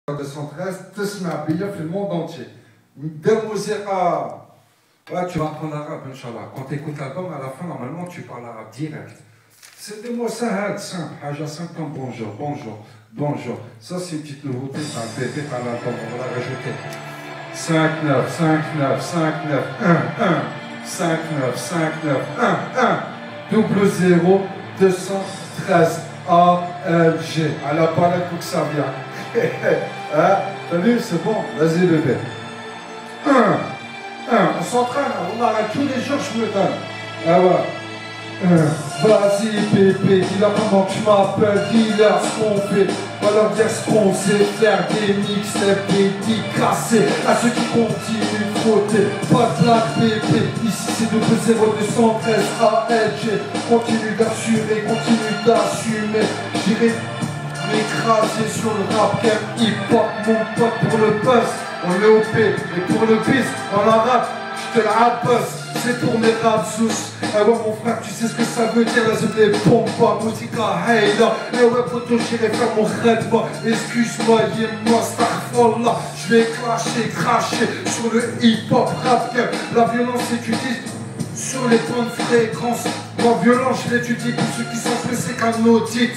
213 تسمع بيا في الموند entier. Belle موسيقى. Là, tu vas apprendre l'arabe, Inch'Allah. Quand tu écoutes l'album, à la fin, normalement, tu parles arabe direct. C'est des mots simples, Haja 5 comme bonjour, bonjour, bonjour. Ça, c'est une petite nouveauté, c'est un bébé par l'album, on va la rajouter. 5, 9, 5, 9, 5, 9, 1, 1. 5, 9, 5, 9, 1, 1. Double 0, 213, ALG. À la palette pour que ça vienne. Hein? T'as vu, c'est bon, vas-y bébé. 1, 1, on s'entraîne, on arrête tous les jours, je me donne. Ah ouais. Vas-y bébé, dis-leur comment tu m'appelles, dis-leur ce qu'on fait. Va leur dire ce qu'on sait faire, des mixtapes, des dédicacés. À ceux qui continuent de frotter, pas de blague bébé. Ici c'est 213 ALG. Continue d'assurer, continue d'assumer. J'irai m'écraser sur le rap game hip-hop, mon pote pour le buzz. On est OP, et pour le biz, en arabe, je te la bosse. C'est pour mes rapsous. Eh ouais mon frère, tu sais ce que ça veut dire, là c'est des pompas, musica, hey là. Eh ouais poto, j'irai faire mon redba. Excuse-moi, yé-moi, starfallah. Je vais cracher sur le hip-hop rap game. La violence s'étudie sur les points de fréquence. Moi violence, je l'étudie pour ceux qui sont stressés qu'un audit.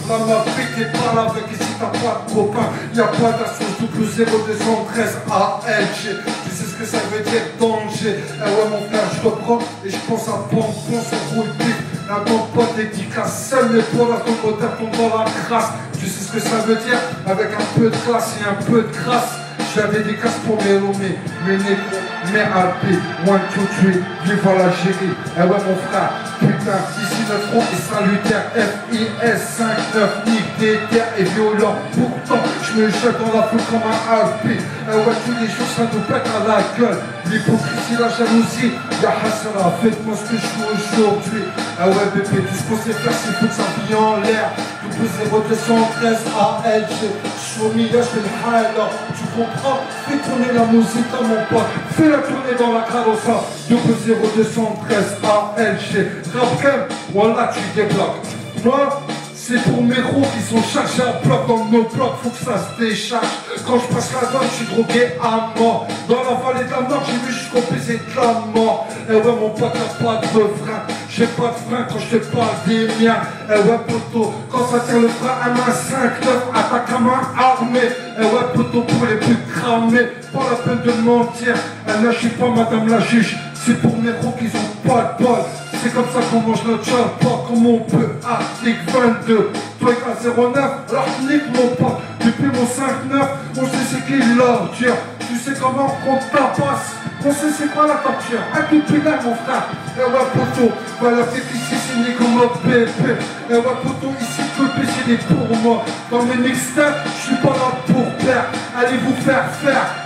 La mafia t'es pas là avec ici t'as pas de copain. Y'a pas d'assurance double 0213 ALG. Tu sais ce que ça veut dire danger. Eh ouais mon frère je reprends et je pense à pompon sur roule pif. La bombe pas dédicace, seul les poils à ton moteur tombent dans la crasse. Tu sais ce que ça veut dire avec un peu de classe et un peu de grâce. Je la dédicace pour mes hommies, mes négros, mes alpés. 1, 2, 3, vive l'Algérie. Eh ouais mon frère, putain, ici le front est salutaire. FIS 5, 9, nique des terres et violent. Pourtant, je me jette dans la foule comme un alpé. Eh ouais, tous les jours ça nous pète à la gueule. L'hypocrisie, la jalousie, ya Hassana, faites-moi ce que je fais aujourd'hui. Eh ouais bébé, tout ce qu'on sait faire c'est foutre sa vie en l'air. Double 0213 ALG. Show me, là je fais le high là. Tu comprends? Fais tourner la musique à mon pote. Fais la tourner dans la carossa. Double 0213 ALG. Rap game, voilà tu débloques. Moi, c'est pour mes gros qui sont chargés à bloc dans nos blocs, faut que ça se décharge. Quand je passe la zone, je suis drogué à mort. Dans la vallée de la mort, j'ai vu jusqu'au baiser de la mort. Eh ouais mon pote, t'as pas de frein. J'ai pas de frein quand je te parle des miens. Eh ouais poto, quand ça tire le frein à main 5-9, attaque à main armée. Eh ouais poto, pour les plus cramés, pas la peine de mentir. Eh là je suis pas madame la juge, c'est pour mes gros qui ont pas de bol. C'est comme ça qu'on mange notre job, pas comme on peut. Article 22, toi à 09, alors nique mon pote. Depuis mon 5-9, on sait c'est qui l'ordure. Tu sais comment on tapasse, on sait c'est quoi la torture. Un coup de pédale mon frère. Eh ouais poto, voilà fait ici c'est nique comme notre bébé. Eh ouais poto, ici tout le péché est pour moi. Dans mes mixtapes, je suis pas là pour perdre. Allez vous faire,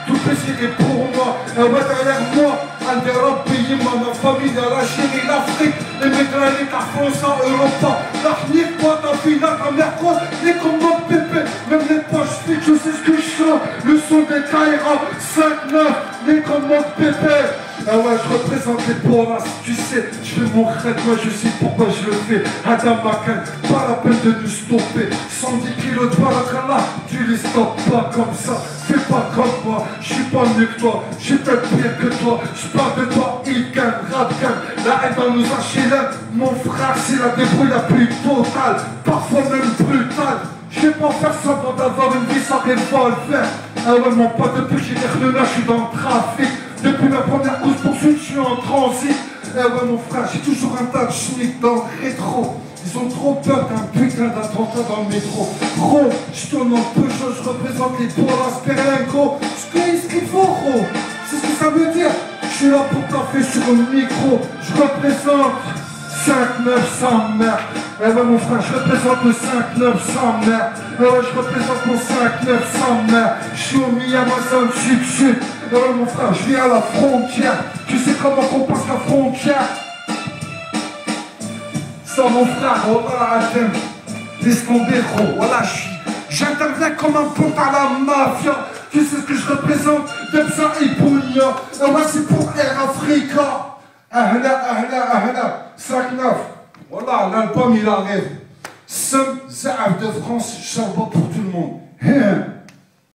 tout le péché est pour moi. Eh ouais derrière moi, un des robes payés, ma famille, l'Algérie, l'Afrique, les médailles, la France, Europa. L'avenir, toi, ta fille, là, ta mère, quoi, les commandes pépé, même les poches vides, je sais ce que je sens. Le son des Kaira, 5-9, les commandes pépé. Ah ouais, je représente les bourras, tu sais, je fais mon raid, moi je sais pourquoi je le fais. Adam Makan, pas la peine de nous stopper. 110 kilos de barakala, tu les stoppes pas comme ça. Fais pas comme moi, je suis pas mieux que toi, je suis peut-être pire que toi. Je parle de toi, il gagne, rap gagne. La haine dans nos HLM, mon frère, c'est la débrouille la plus totale, parfois même brutale. Je vais pas faire semblant d'avoir une vie sans revolver. Ah ouais, mon pote, depuis que j'ai des là, je suis dans le trafic. Depuis ma première course poursuite, je suis en transit. Eh ouais mon frère, j'ai toujours un tas de schmick dans le rétro. Ils ont trop peur d'un putain d'attentat dans le métro. Gros, je tourne en Peugeot, je représente les Boras Perenco. Ce qu'il faut gros, c'est ce que ça veut dire. Je suis là pour taffer sur le micro. Je représente 5-9 sans mère. Eh ouais mon frère, je représente le 5-9 sans mère. Eh ouais, je représente mon 5-9 sans mère. Je suis au Amazon sud-sud. Eh ouais mon frère, je viens à la frontière. Tu sais comment qu'on passe la frontière? Ça mon frère, voilà Adem. Laisse tomber gros, voilà j'interviens comme un pote à la mafia. Tu sais ce que je représente? Debza et Bounia. Eh ouais c'est pour Air Africa. Ahla, 5-9. Voilà, l'album il arrive. Somme Zahab de France, charbon pour tout le monde.